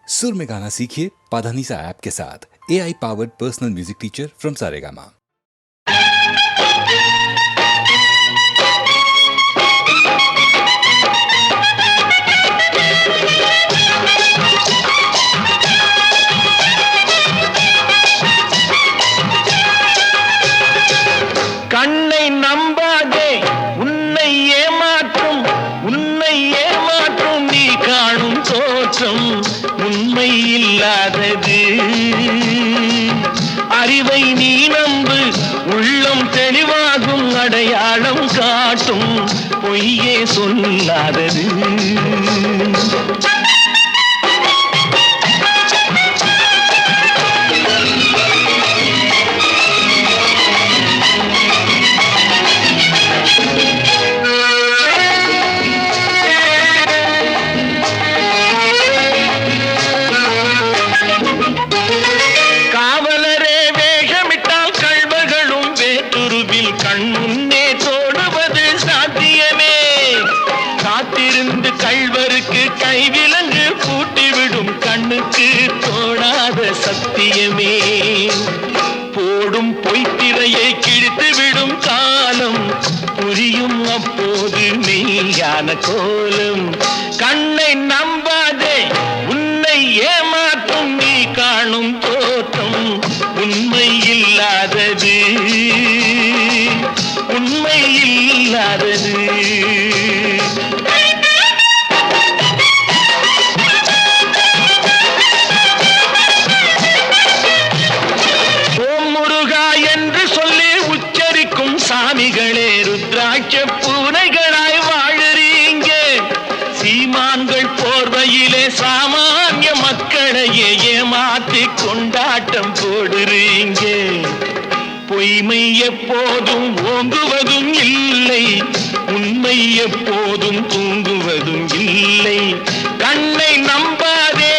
सुर में गाना सीखिए पाधानीसा ऐप के साथ। AI powered personal music teacher from Saregama. கண்ணை நம்பாதே, உன்னை ஏமாற்றும் நீ காணும் தோற்றம் உண்மை இல்லாதது. அறிவை நீ நம்பு, உள்ளம் தெளிவாகும், அடையாளம் காட்டும் பொய்யே சொல்லாதது. கைவிலங்கு பூட்டிவிடும் கண்ணுக்கு தோணாத சத்தியமே. போடும் பொய்த்திரையை கிழித்துவிடும் காலம் புரியும் அப்போது மெய்யான கோலம். கண்ணை நம்பாதே, உன்னை ஏமாற்றும் நீ காணும் தோற்றம் உண்மை இல்லாதது, உண்மை இல்லாதது. சாமிகளே ருத்ராட்ச பூனைகளாய் வாழறீங்க. சீமான்கள் போர்வையிலே சாமானிய மக்களையே ஏமாற்றி கொண்டாட்டம் போடுறீங்க. பொய்மை எப்போதும் ஓங்குவதும் இல்லை, உண்மை எப்போதும் தூங்குவதும் இல்லை. கண்ணை நம்பாதே.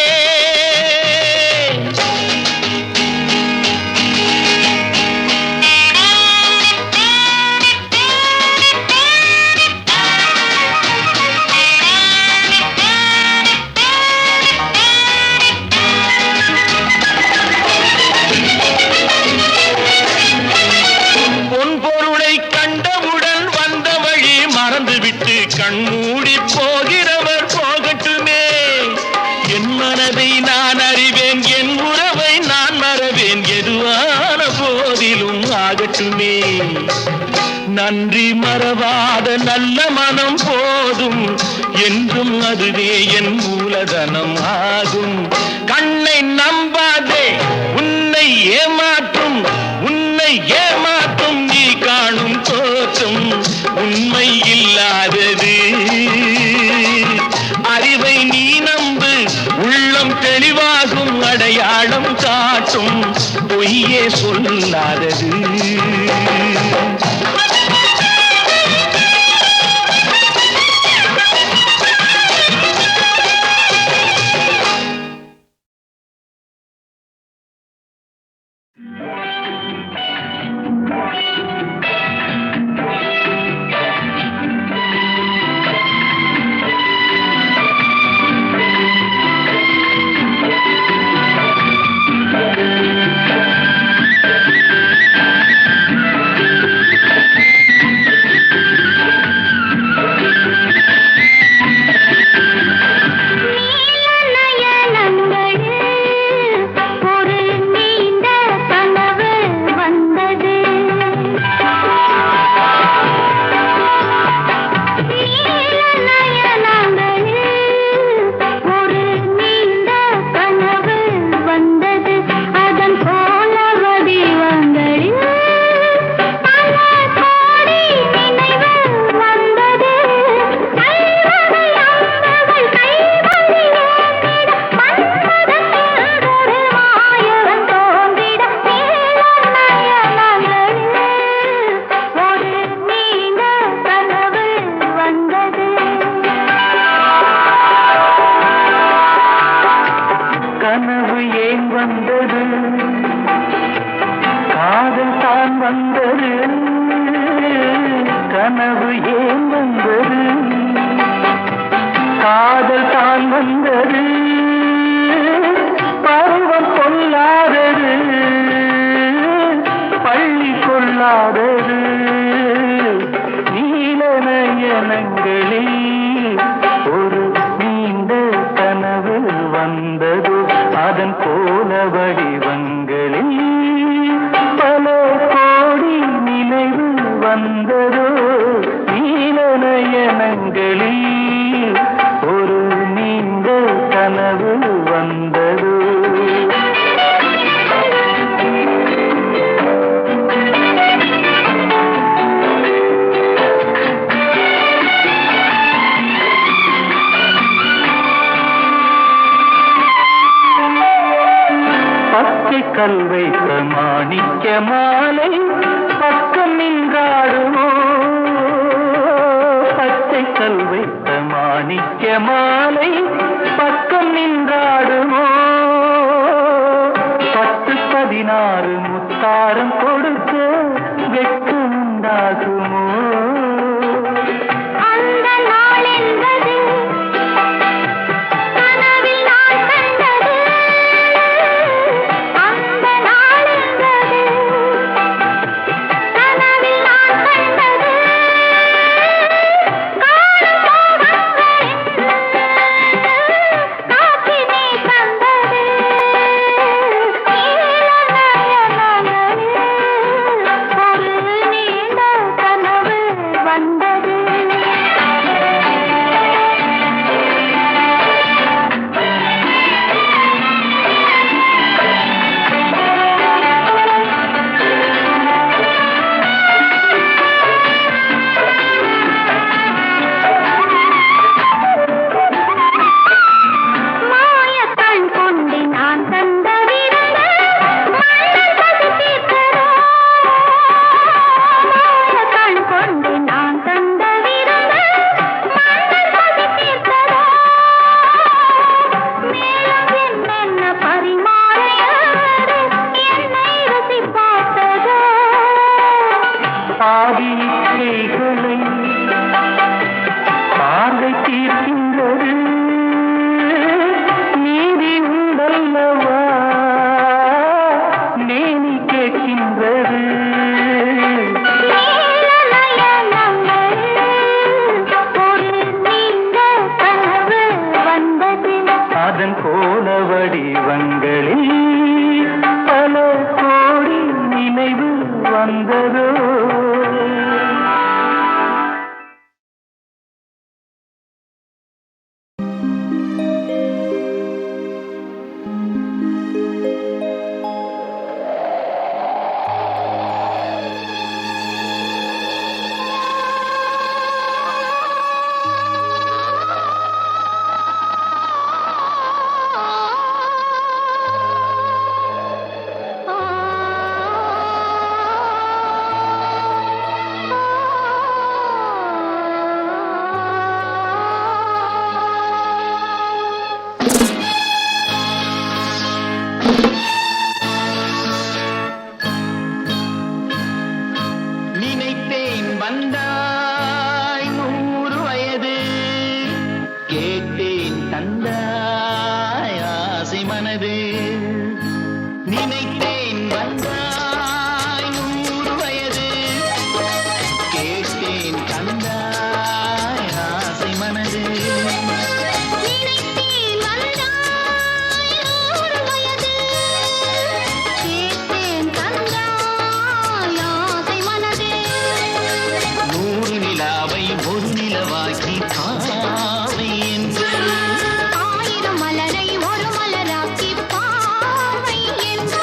கண்மூடி போகிறவர் போகட்டுமே. என் மனதை நான் அறிவேன், என் உறவை நான் மறவேன், எதுவான போதிலும் ஆகட்டுமே. நன்றி மறவாத நல்ல மனம் போதும், என்றும் அதுவே என் மூலதனம் ஆகும். கண்ணை நம்பாதே, உன்னை ஏமாற்றும் நீ காணும் தோற்றம் உண்மை இல்லாதது. அறிவை நீ நம்பு, உள்ளம் தெளிவாகும், அடையாளம் காட்டும் பொய்யே சொல்லாதது. கோல வடிவங்களில் பல கோடி நினைவு வந்ததோ நீலநயனங்களில் ஒரு நீண்ட கனவு வந்ததோ கல் வைத்த மாணிக்க மாலை பக்கம் நின்றாடுமோ பச்சை கல் வைத்த மாணிக்க மாலை பக்கம் நின்றாடுமோ 10-16 முத்தாரம் கொடுக்க வெட்கம் உண்டாகுமோ பார்வை தீர்க்கின்றது நீதி உண்டல்லவா நேனி கேட்கின்றது அதன் கோல வடிவங்களில் பல கோடி நினைவு வந்ததோ வந்தாய் 100 வயது கேட்டேன் தந்தாய் ஆசை மனது நினைத்தேன் வந்தாய் 100 வயது கேட்டேன் தந்தாய் ஆசை மனது ஒரு நிலவாக்கி பாவை என்று 1000 மலரை ஒரு மலராக்கி பாவை என்று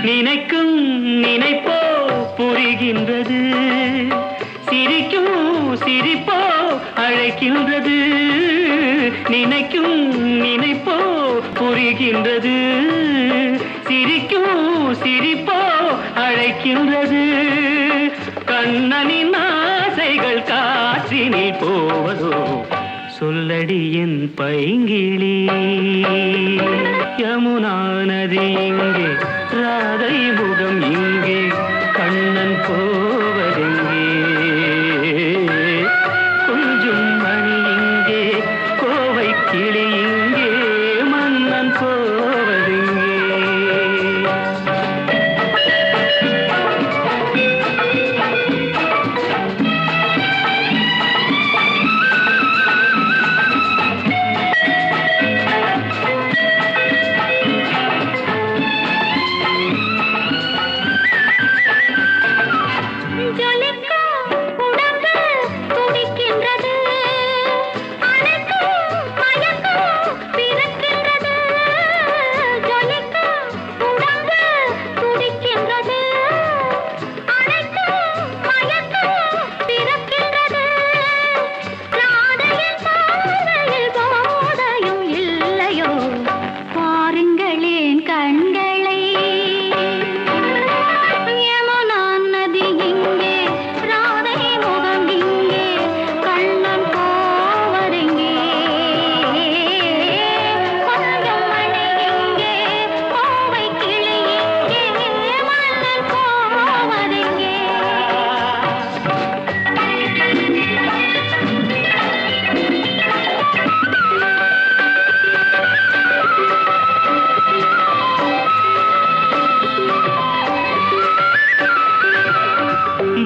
நினைக்கும் நினைப்போ புரிகின்றது, சிரிக்கும் சிரிப்போ அழைக்கின்றது. நினைக்கும் நினைப்போ புரிகின்றது, சிரிக்கும் சிரிப்போ அழைக்கின்றது. கண்ணனின் ஆசைகள் காற்றினில் போவதோ, சொல்லடி என் பைங்கிளி. யமுனா நதி இங்கே, ராதை முகம் இங்கே, கண்ணன் போவதெங்கே? கொஞ்சம் மணி இங்கே, கோவை கிளி இங்கே, மன்னன் போவதெங்கே?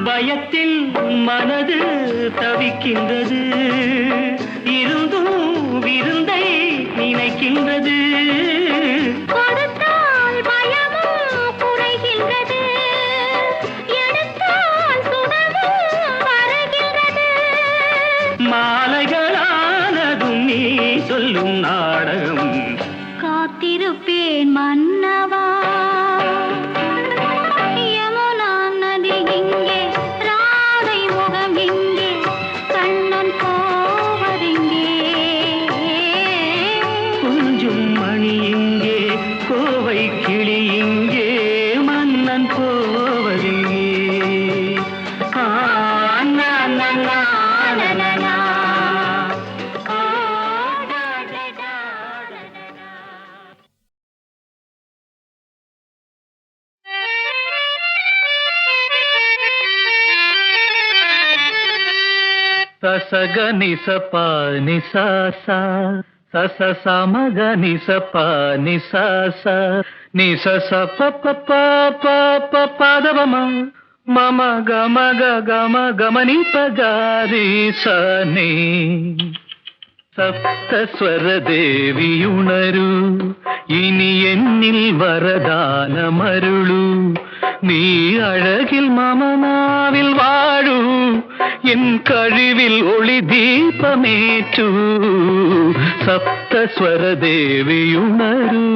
பயத்தில் மனது தவிக்கின்றது, இருந்தும் விருந்தை நினைக்கின்றது. கொடுத்தால் பயமும் குறைகின்றது, எடுத்தால் சுகமும் வருகின்றது. மாலைகளானதும் நீ சொல்லும் நாடகம், காத்திருப்பேன் மன்னவா. கொஞ்சம் மணி இங்கே கோவை கிளி இங்கே மன்னன் போவதிங்கே ஆ, நா, நா, நா, நா, நா, நா. ஆ, டா, டா, டா, டா, டா, டா. ససగ నిసప నిసాస సస సమగ నిసప నిసాస నిసస పప పప పదవమ మమ గమ గమ గమని పగారి సని സപ്തസ്വര ദേവിയുണരൂ ഇനി എന്നിൽ വരദാനമരുളൂ നീ അഴകിൽ മമനാവിൽ വാഴൂ എൻ കഴിവിൽ ഒളി ദീപമേറ്റൂ സപ്തസ്വര ദേവിയുണരൂ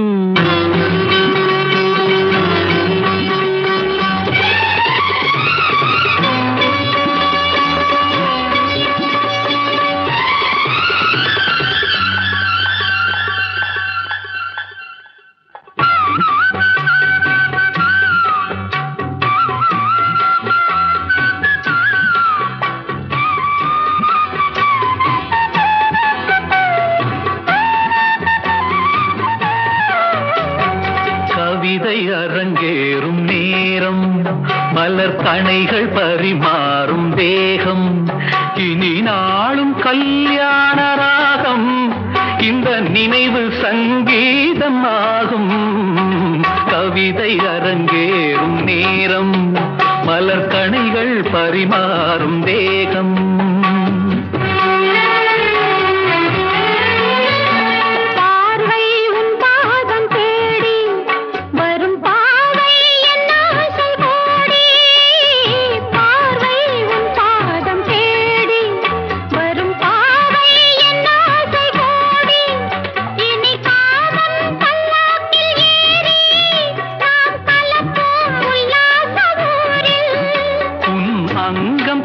கவிதை அரங்கேறும் நேரம் மலர் கணைகள் பரிமாறும் தேகம் இனி நாளும் கல்யாண ராகம் இந்த நினைவு சங்கீதம் ஆகும் கவிதை அரங்கேறும் நேரம் மலர் கணைகள் பரிமாறும் தேகம்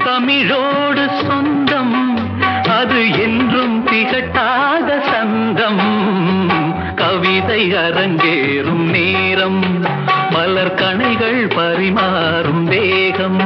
தமிழோடு சொந்தம் அது என்றும் திகட்டாத சந்தம் கவிதை அரங்கேறும் நேரம் மலர் கணைகள் பரிமாறும் வேகம்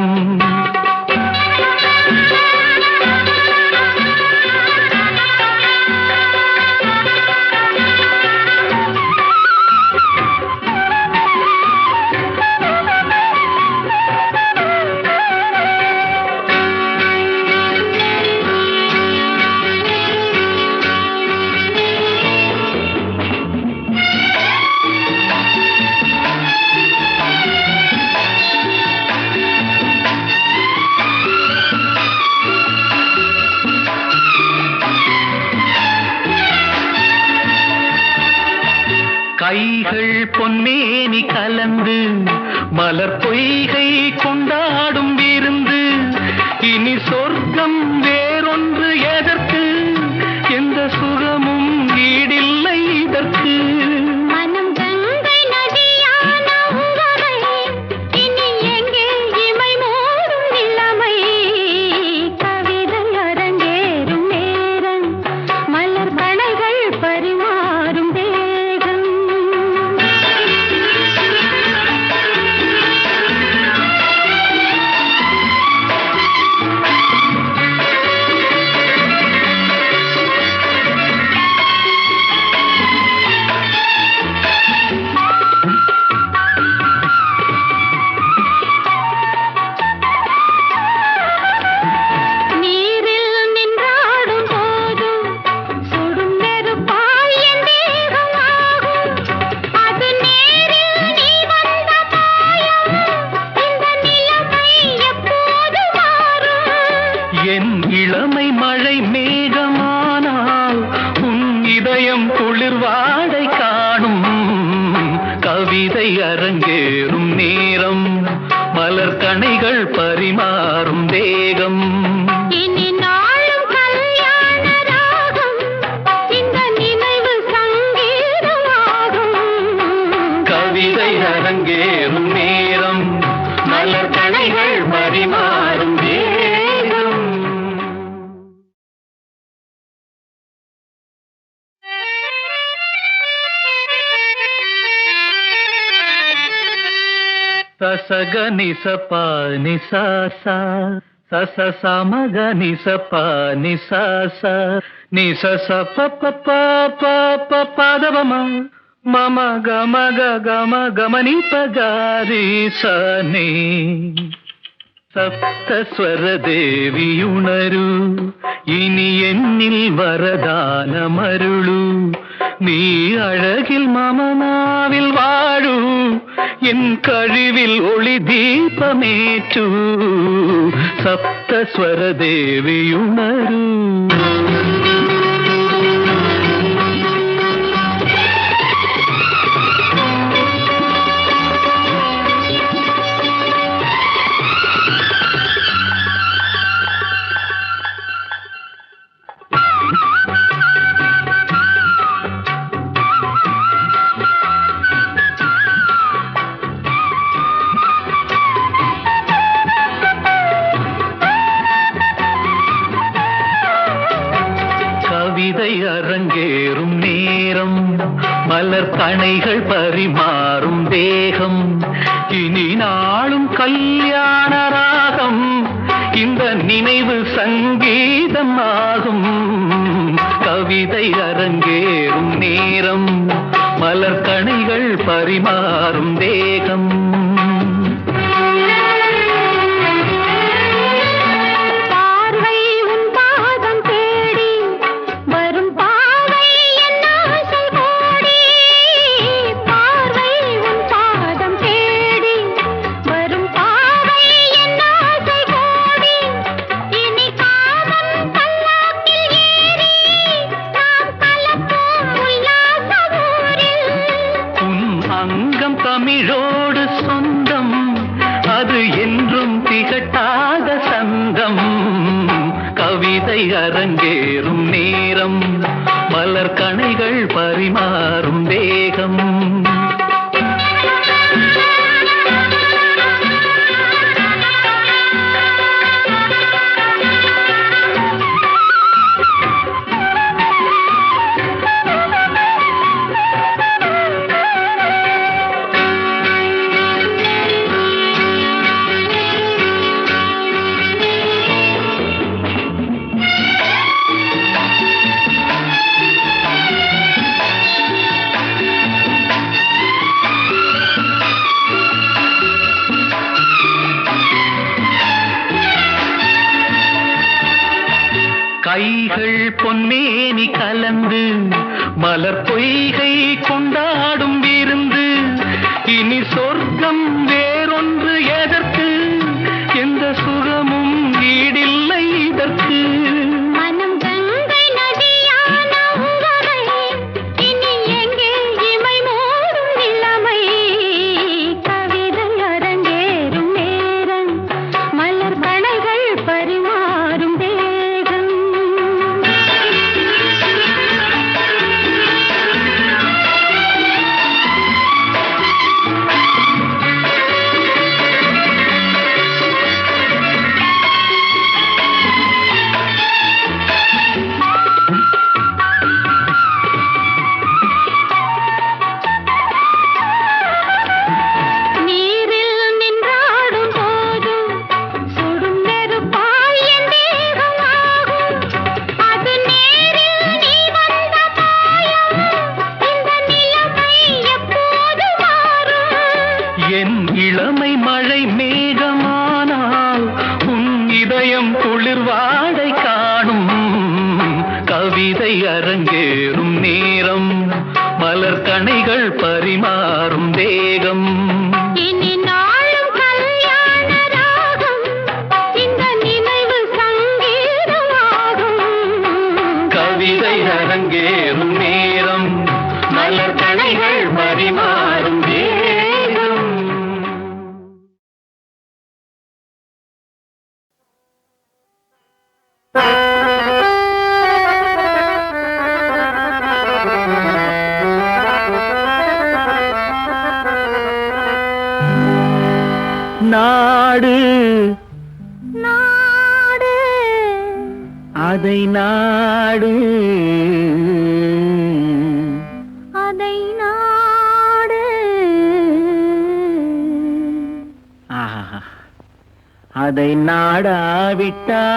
கைகள் பொன்மேனி கலந்து மலர் பொய்கை கொண்டாடும் விருந்து இனி சொர்க்கம் வேறொன்று எதற்கு எந்த சுகமும் ஈடில்லை இதற்கு மனம் கங்கை நதியான உறவை இனி எங்கே இமை மூடும் நிலைமை கவிதை அரங்கேறும் நேரம் மலர் கணைகள் பரிமாறும் வேகம் என் இளமை மழை மேகமானால் உன் இதயம் குளிர்வாடை காணும் கவிதை அரங்கேறும் நேரம் மலர் கணைகள் பரிமாறும் தேகம் இனி நாளும் கல்யாண ராகம் இந்த நினைவு சங்கீதமாகும் கவிதை அரங்கேறும் நேரம் மலர் கணைகள் பரிமாறும் தேகம் சசக நிசப நிசாசா சச சமக நிசப நிசாச நிசச பதவம மம கமக கம கமனி பகாரி சனே സപ്തസ്വര ദേവിയുണരൂ ഇനി എന്നിൽ വരദാനമരുളൂ നീ അഴകിൽ മമനാവിൽ വാഴൂ എൻ കഴിവിൽ ഒളി ദീപമേറ്റൂ സപ്തസ്വര ദേവിയുണരൂ அரங்கேறும் நேரம் மலர் கணைகள் பரிமாறும் தேகம் இனி நாளும் கல்யாண ராகம் இந்த நினைவு சங்கீதம் ஆகும் கவிதை அரங்கேறும் நேரம் மலர் கணைகள் பரிமாறும் தேகம் தமிழோடு சொந்தம் அது என்றும் திகட்டாத சந்தம் கவிதை அரங்கேறும் நேரம் மலர் கணைகள் பரிமாறும் வேகம் கைகள் பொன்னேனி கலந்து மலர் பொய்கை கொண்டாடும் விருந்து இனி சொர்க்கம் வேறொன்று எதற்கு எந்த சுகமும் ஈடில்லை இதற்கு மனம் கங்கை நதியான உங்களை இனி எங்கே இமை மூடும் இளமை கவிதை அரங்கேறும் நேரம் மலர் கணைகள் பரிமாறும் இளமை மழை மேகமானால் உன் இதயம் குளிர்வாடை காணும் கவிதை அரங்கேறும் நேரம் மலர் கணைகள் பரிமாறும் வேகம் இனி நாளும் கல்யாண ராகம் இந்த நினைவு சங்கீதமாகும் கவிதை அரங்கேறும் நேரம் மலர் கணைகள் பரிமாறும் வேகம் நாடு நாடு அதை நாடு அதை நாடு அதை நாடாவிட்டால்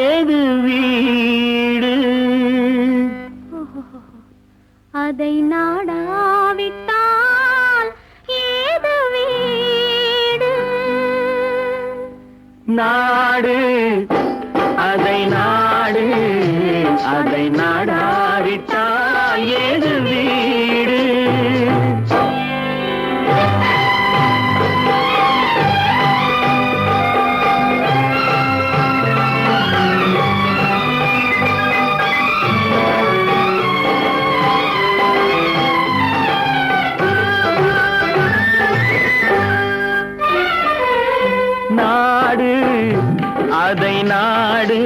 ஏது வீடு? அதை நாடாவிட்டால் ஏது வீடு? நாடு அதை நாடு, அதை நாடாவிட்டால் ஏது வீடு? நாடு அதை நாடு,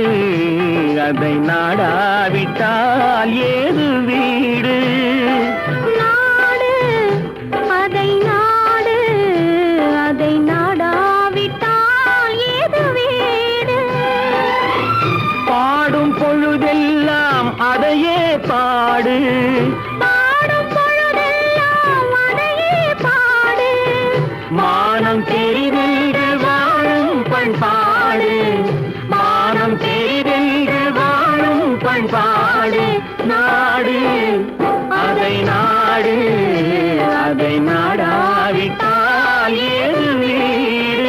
அதை நாடாவிட்டால் ஏது வீடு? நாடு அதை நாடு, அதை நாடாவிட்டால் ஏது வீடு? பாடும் பொழுதெல்லாம் அதையே பாடு, பாடும் பொழுதெல்லாம் அதையே பாடு. மானம் தெரிதென்று வாழும் பண்பாடு, மானம் தெரிதென்று வாழும் பண்பாடு. நாடு அதை நாடு, அதை நாடாவிட்டால் ஏது வீடு?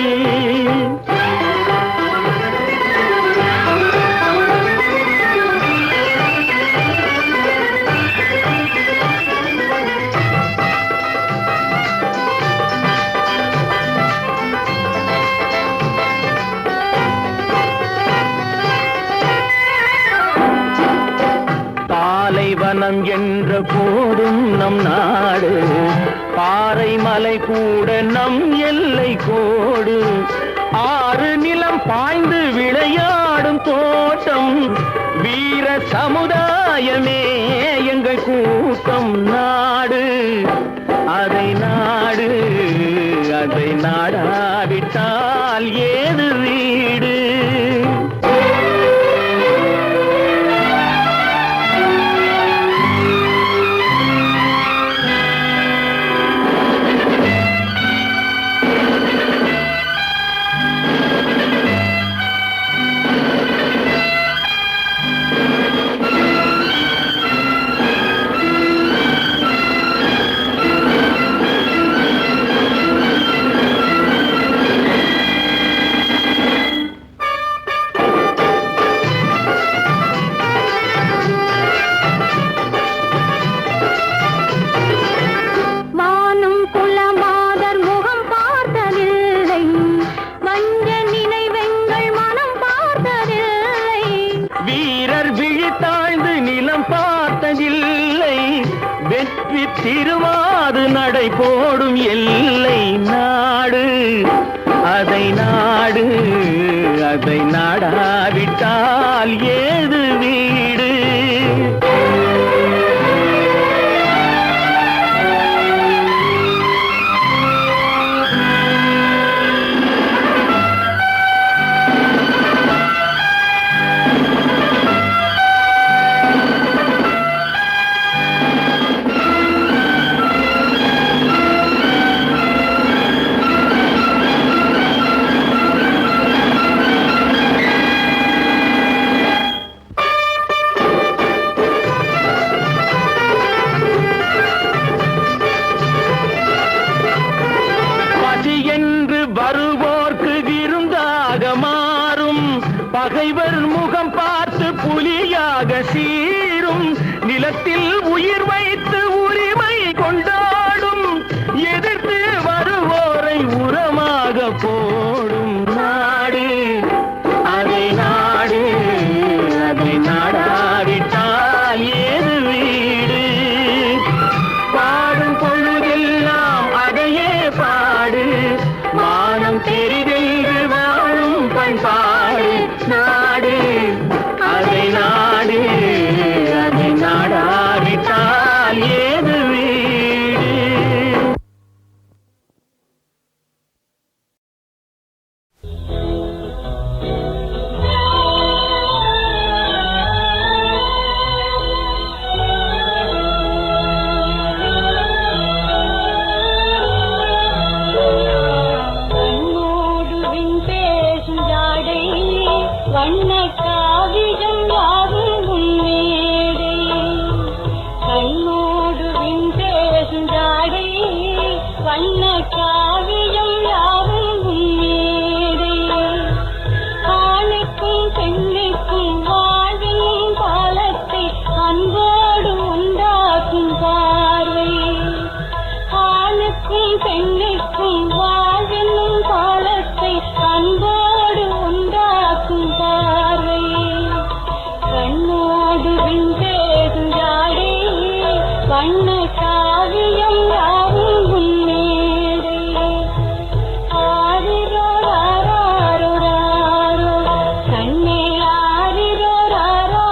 பாலைவனம் என்ற போதும் நம் நாடு, பாறை மலை கூட நம் எல்லை கோடு. ஆறு நிலம் பாய்ந்து விளையாடும் தோட்டம், வீர சமுதாயமே எங்கள் கூட்டம். நாடு அதை நாடு, அதை நாடாவிட்டால் ஏது வீடு? வானும் குலமாதர் முகம் பார்த்ததில்லை, வஞ்ச நினைவெங்கள் மனம் பார்த்ததில்லை. வீரர் விழித்தாழ்ந்து நிலம் பார்த்ததில்லை, வெற்றி திருவாது நடை போடும் எல்லை. நாடு அதை நாடு, அதை நாடாவிட்டால் ஏது வீடு? வருவோர்க்கு விருந்தாக மாறும், பகைவர் முகம் பார்த்து புலியாக சீரும். நிலத்தில் உயிர் வைத்து உரிமை கொண்டாடும், எதிர்த்து வருவோரை உரமாக போடும். நாடு அதை நாடு, அதை நாடாவிட்டால் ஏது வீடு? பாடும் பொழுதெல்லாம் அதையே பாடு, மானம் தெரிதென்று வாழும் பண்பாடு. நாடு அதை நாடு, அதை நாடாவிட்டால் காவியம் யாவும் உன்னேடை ஆரிரோ ராரோ ராரோ கண்ணே ஆரிரோ ராரோ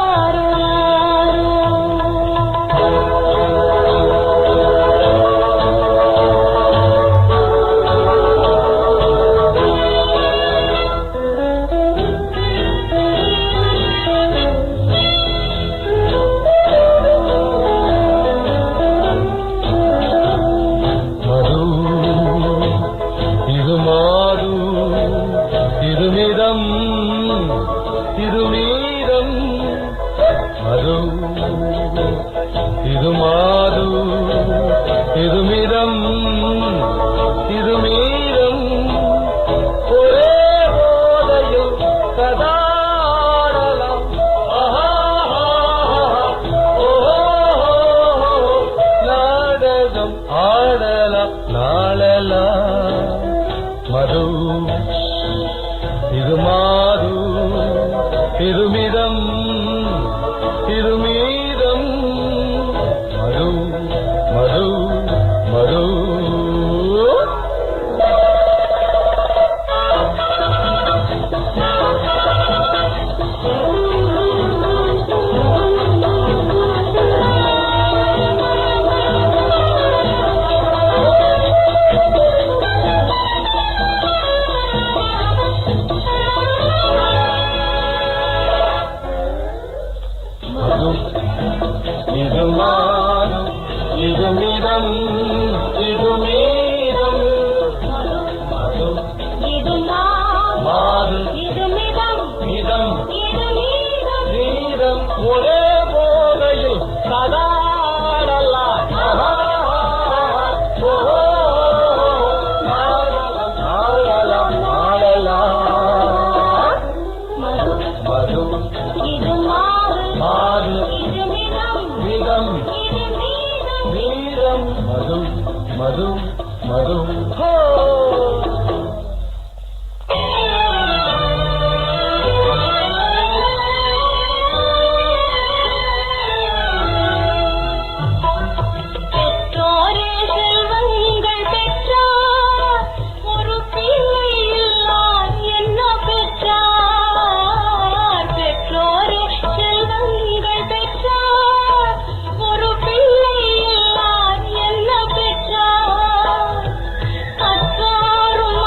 அற்றாரும்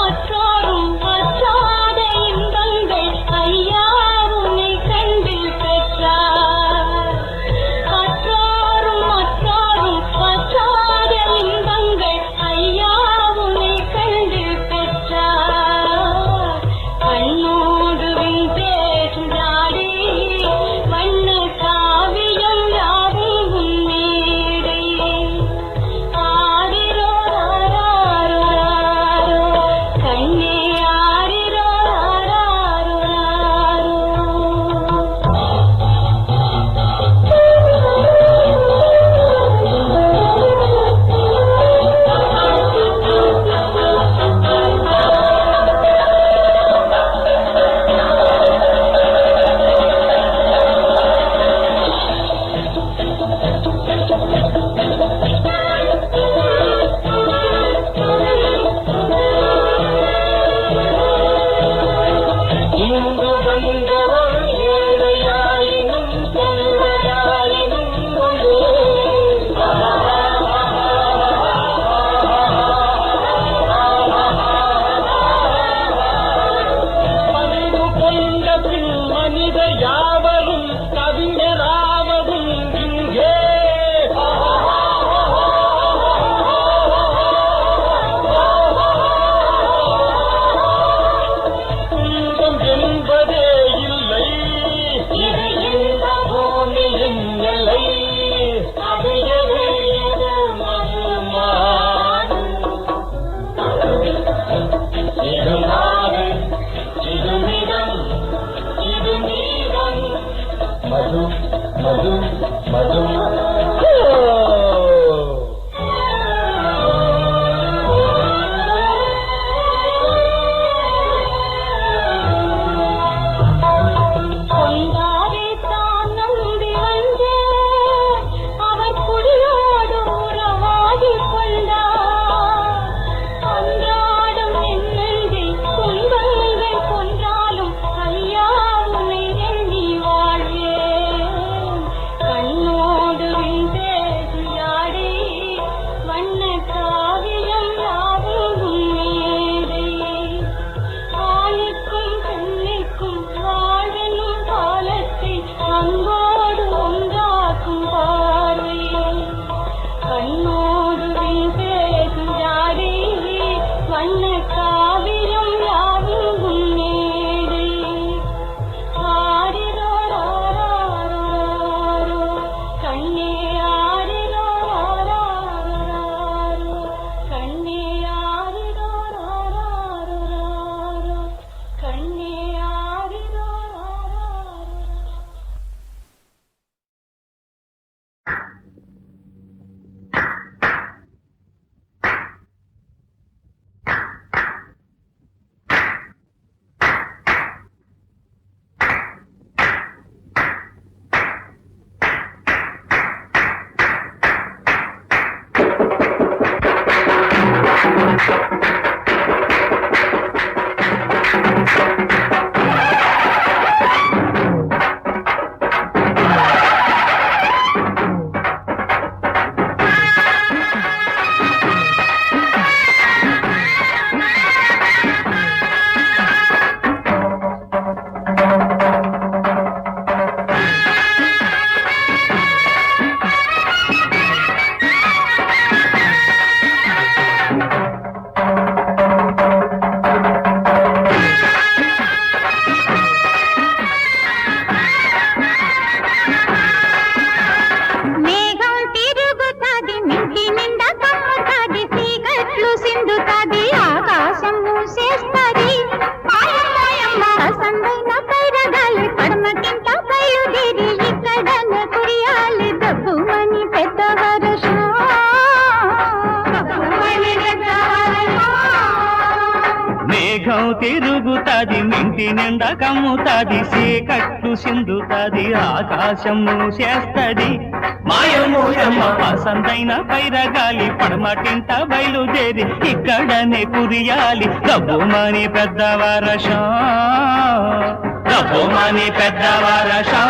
తిరుగుతాది మింటి నిండా కమ్ముతాది చీకట్లు సిందుతాది ఆకాశం మూసేస్తది మాయమూయమ్మ పసందైన పైరగాలి పడమటింట బయలుదేరి ఇక్కడనే కురియాలి గబ్బుమని పెద్ద వర్షం గబ్బుమని పెద్ద వర్షం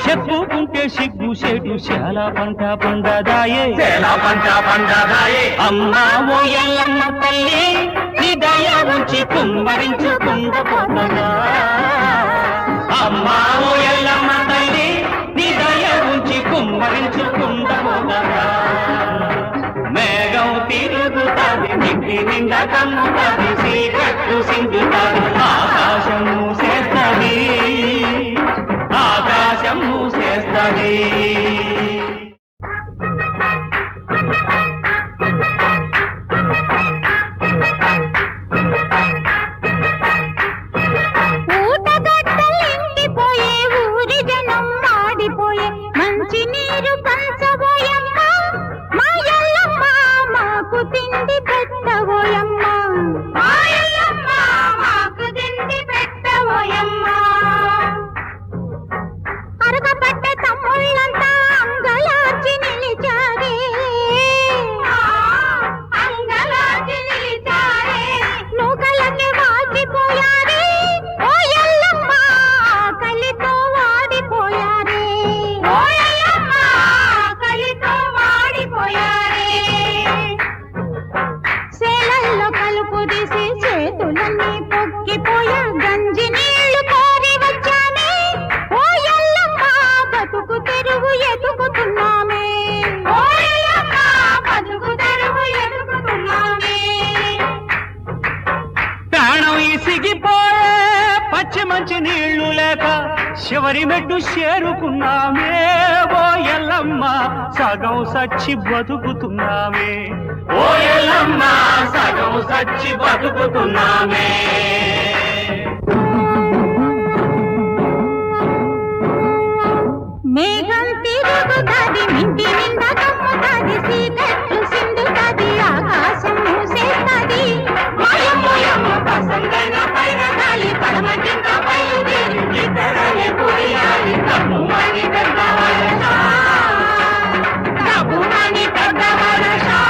చెప్పుకుంటే సిగ్గు చెడు చాలా పంట పండదాయే అమ్మా ఓయల్లమ్మ తల్లి నీ దయ ఉంచి కుమ్మరించుకుండపోతదా అమ్మా ఓయల్లమ్మ తల్లి నీ దయ ఉంచి కుమ్మరించుకుండపోతదా మేఘం తిరుగుతాది మిట్టి నిండా కమ్ముతాది చీకట్లు సింగుతాది ఆకాశం మూసేస్తది ఆకాశం మూసేస్తది మంచి నీళ్లు లేక చివరి మెట్టు చేరుకున్నామే ఓ ఎల్లమ్మ సగం సచ్చి బతుకుతున్నామే ఓ ఎల్లమ్మ సగం సచ్చి బతుకుతున్నామే మేఘం తిరుగుతాది మింటి నిండా కమ్ముతాది చీకట్లు సిందుతాది ఆకాశం మూసేస్తాది మాయమ్మ పసందైన పైన గాలి పడమటింట బయలుదేరి ఇద్దరనే కురియాలి కమ్ముమని పెద్ద వర్షం కమ్ముమని పెద్ద వర్షం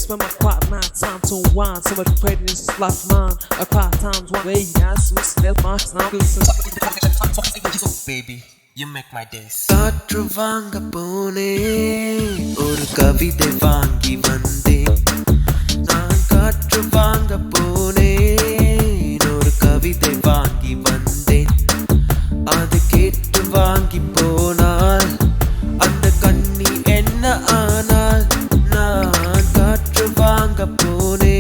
When my quiet mind time to unwind. So much prejudice is life mine. A quiet time's one way, yes, we still my Baby, you make my days. காற்று வாங்க போனே ஒரு கவிதை வாங்கி வந்தேன் நான் காற்று வாங்க போனேன் ஒரு கவிதை வாங்கி வந்தேன் அது கேட்டு வாங்கி போனால் அந்த கண்ணி என்ன ஆனால் நான் காற்று வாங்க போனேன்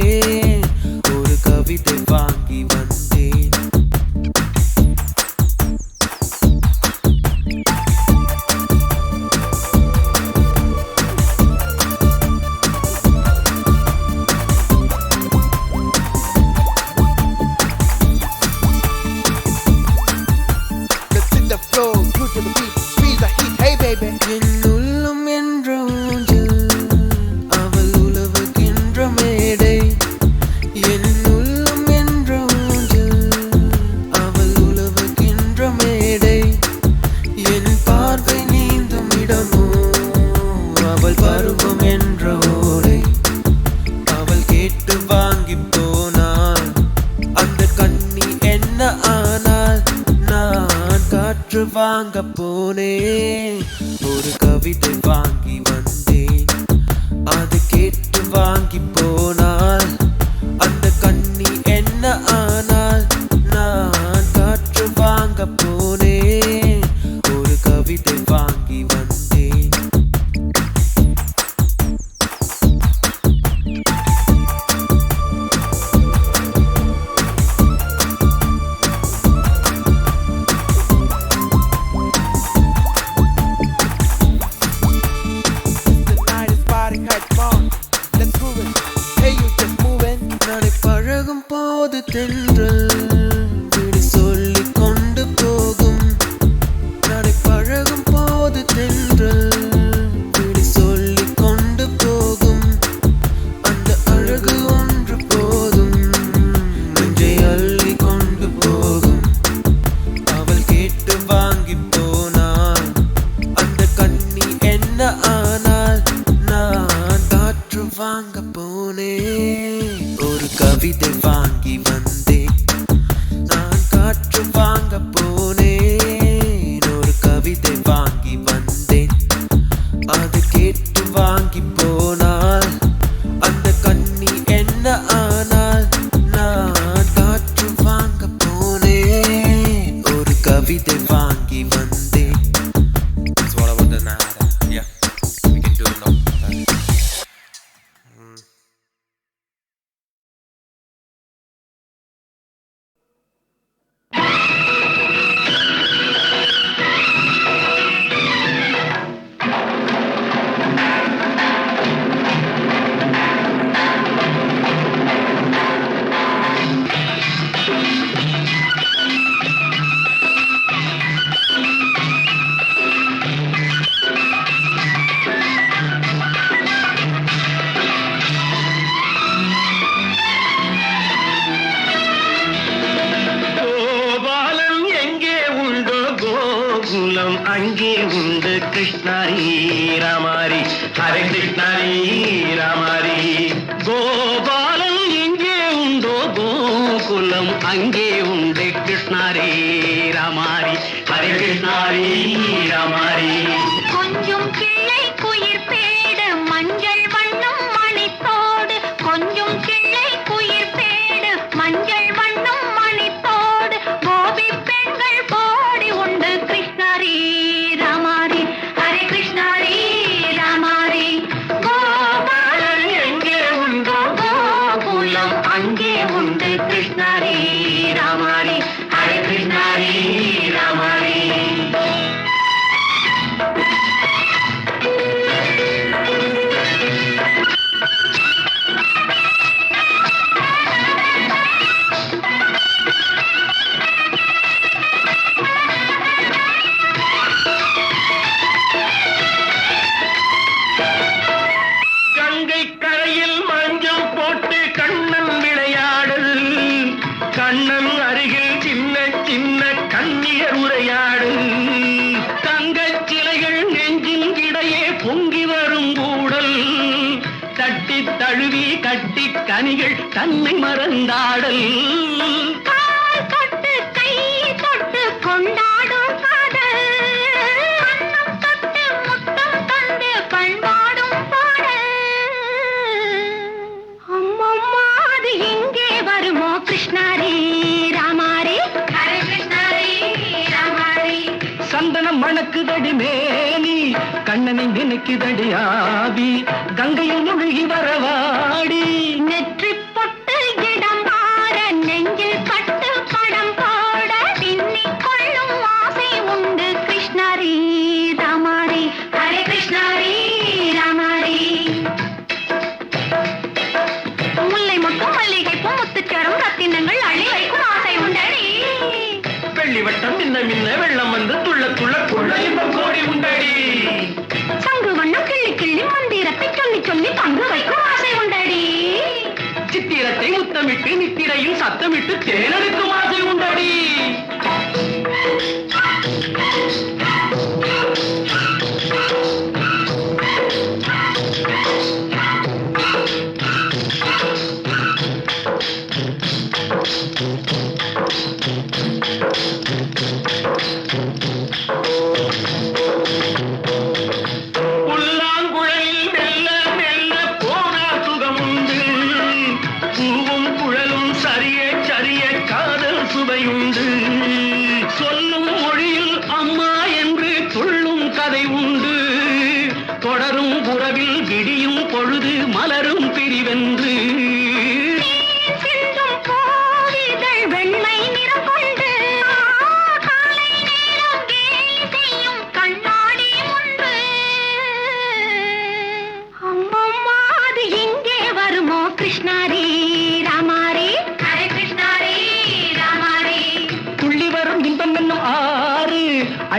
வாங்க போனேன் ஒரு கவிதை வாங்கி வந்தேன் அது கேட்டு வாங்கி போனால் அந்த கண்ணி என்ன ஆனால் நான் காற்று வாங்க போனேன் ஒரு கவிதை வாங்கி வந்தேன் நடை பழகும் போது தென்றல் விழி சொல்லி கொண்டு போகும் நடை பழகும் போது தென்றல் விழி சொல்லி கொண்டு போகும் அந்த அழகு ஒன்று போதும் நெஞ்சை அள்ளி கொண்டு போகும் அவள் கேட்டு வாங்கி போனாள் அந்த கண்ணி என்ன ஆனால் நான் காற்று வாங்க போனேன் ஒரு கவிதை வாங்கி வந்தேன் நான் காற்று வாங்க போனேன் ஒரு கவிதை வாங்கி வந்தேன் அது கேட்டு வாங்கி போனால் அந்த கண்ணி என்ன ஆனால் நான் காற்று வாங்க போனேன் ஒரு கவிதை வாங்கி வந்தேன். It's all about the nada. Yeah, we can do it now. Gopalam எங்கே உண்டோ கோகுலம் அங்கே உண்டு கிருஷ்ணாரி ராமாரி ஹரே கிருஷ்ணாரி ராமாரி கோபாலம் எங்கே உண்டோ கோகுலம் அங்கே உண்டு கிருஷ்ணாரி ராமாரி ஹரே கிருஷ்ணாரி ராமாரி கொஞ்சம் கிள்ளை குயிர் பேடு மஞ்சள் வண்ணம் மணித்தோடு கொஞ்சம் கிள்ளை குயிர் பேடு மஞ்சள் வண்ணம் மணித்தோடு கோபி பெண்கள் போடி உண்டு கிருஷ்ணாரி ராமாரி ஹரே கிருஷ்ணாரி ராமாரி கோபாலன் எங்கே உண்டோ கோகுலம் அங்கே உண்டு கிருஷ்ணாரி ராமாரி ஹரே கிருஷ்ணாரி ராமாரி கங்கை கரையில் மஞ்சள் போட்டு கண்ணன் விளையாடல் கண்ணன் அருகில் சின்ன சின்ன கன்னியர் உரையாடல் தங்கச் சிலைகள் நெஞ்சின் இடையே பொங்கி வரும் கூடல் தட்டி தழுவி கட்டி கனிகள் தன்னை மறந்தாடல் கால் தொட்டு கை தொட்டு கொண்டாடும் காதல் கண்ணம் தொட்டு முத்தம் தந்து பண்பாடும் பாடல் அம்மம்மா அது எங்கே வருமோ கிருஷ்ணாரி ராமாரி ஹரே கிருஷ்ணாரி ராமாரி சந்தனம் மணக்குதடி மேனி கண்ணனை நினைக்குதடி ஆவி கங்கையில் முழுகி வரவாடி நெற்றி பொட்டு இடம் மாற நெஞ்சில் பட்டு படம் போட பின்னிக் கொள்ளும் ஆசை உண்டு கிருஷ்ணாரி ராமாரி ஹரே கிருஷ்ணாரி ராமாரி முல்லை மொட்டும் மல்லிகை பூ முத்துச்சரம் ரத்தினங்கள் அள்ளி வைக்கும் ஆசை உண்டடி வெள்ளி வட்டம் மின்ன மின்ன வெள்ளம் வந்து துள்ள துள்ள கொள்ள இன்பம் கோடி உண்டடி சங்கு வண்ணம் கிள்ளி கிள்ளி மந்திரத்தை சொல்லி சொல்லி பங்கு வைக்கும் ஆசை உண்டடி சித்திரத்தை முத்தமிட்டு நித்திரையில் சத்தமிட்டு தேனெடுக்கும் ஆசை உண்டடி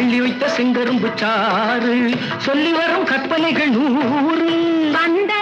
அள்ளி வைத்த செங்கரும்பு சாறு சொல்லி வரும் கற்பனைகள் 100 வந்த